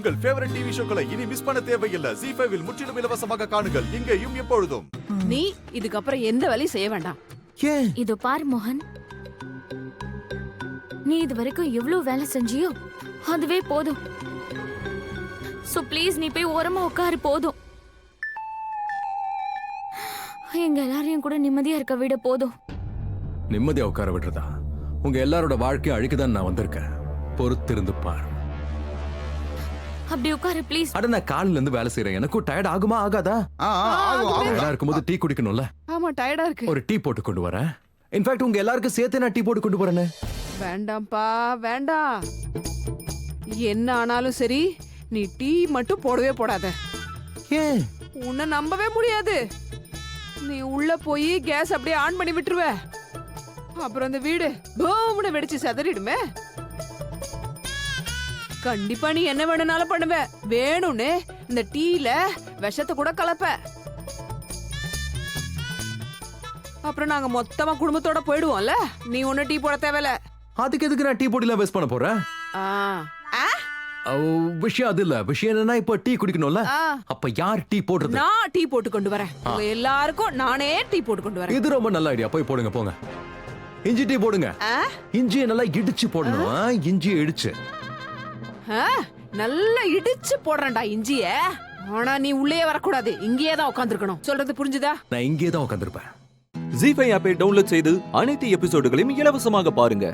உங்கள் favourite TV ஷோக்களை இனி miss பண்ண தேவையில்லை. ZEE5 இல் முற்றிலும் இலவசமாக காணுங்கள். இங்கேயும் எப்பொழுதும். நீ இதுக்கப்புறம் எந்த வேலையும் செய்ய வேண்டாம். இதோ பார் மோகன், நீ இது வரைக்கும் எவ்வளவு வேலை செஞ்சியோ அதுவே போதும். சோ ப்ளீஸ் நீ போய் ஓரமா உட்காரு போதும். எங்க எல்லாரையும் கூட நிம்மதியா இருக்க விட போதும். நிம்மதியா உட்கார விடுறதா? உங்க எல்லாரோட வாழ்க்கையை அழிக்கதான் நான் வந்திருக்கேன். பொறுத்திருந்து பார். அப்படி உட்காரு ப்ளீஸ். அட நான் காலையில இருந்து வேலை செய்யறேன். எனக்கும் டயர்ட் ஆகுமா ஆகாதா? டயர்டா இருக்கும்போது டீ குடிக்கணும்ல. ஆமா டயர்டா இருக்கு. ஒரு டீ போட்டு கொண்டு வரேன். இன்ஃபேக்ட் உங்க எல்லாருக்கும் சேர்த்து நான் டீ போட்டு கொண்டு வரேன். வேண்டாம்ப்பா வேண்டாம். என்ன ஆனாலும் சரி நீ டீ மட்டும் போடவே போடாத. ஏன்? உன்னை நம்பவே முடியாது. நீ உள்ள போய் கேஸ் அப்படியே ஆன் பண்ணி விட்டுருவ. அப்புறம் அந்த வீடு பூம்னு வெடிச்சு செதறிடுமே. கண்டிப்பா நீ என்ன வேணும்னாலும் பண்ணுவ. வேணும்னு இந்த டீல விஷத்தை கூட கலப்ப. அப்புறம் நாங்க மொத்தமா குடும்பத்தோட போயிடுவோம்ல. நீ ஒண்ணு டீ போட தேவையில்ல. அதுக்கு எதுக்கு நான் டீ போட்டிலாம் வேஸ்ட் பண்ண போறேன்? விஷயம் அது இல்ல. விஷயம் என்னன்னா இப்ப டீ குடிக்கணும்ல. அப்ப யார் டீ போடுறது? நான் டீ போட்டு கொண்டு வரேன். உங்க எல்லாருக்கும் நானே டீ போட்டு கொண்டு வரேன். இது ரொம்ப நல்ல ஐடியா. போய் போடுங்க போங்க. இஞ்சி டீ போடுங்க. இஞ்சியை நல்லா இடிச்சு போடணும். இஞ்சியை இடிச்சு நல்லா இடிச்சு போடுறேன்டா இஞ்சிய. ஆனா நீ உள்ளே வரக்கூடாது. இங்கேயே தான் உட்காந்துருக்கணும். சொல்றது புரிஞ்சுதா? நான் இங்கேயே தான் உட்காந்துருப்பேன். ZEE5 ஆப்பை டவுன்லோட் செய்து அனைத்து எபிசோடுகளையும் இலவசமாக பாருங்க.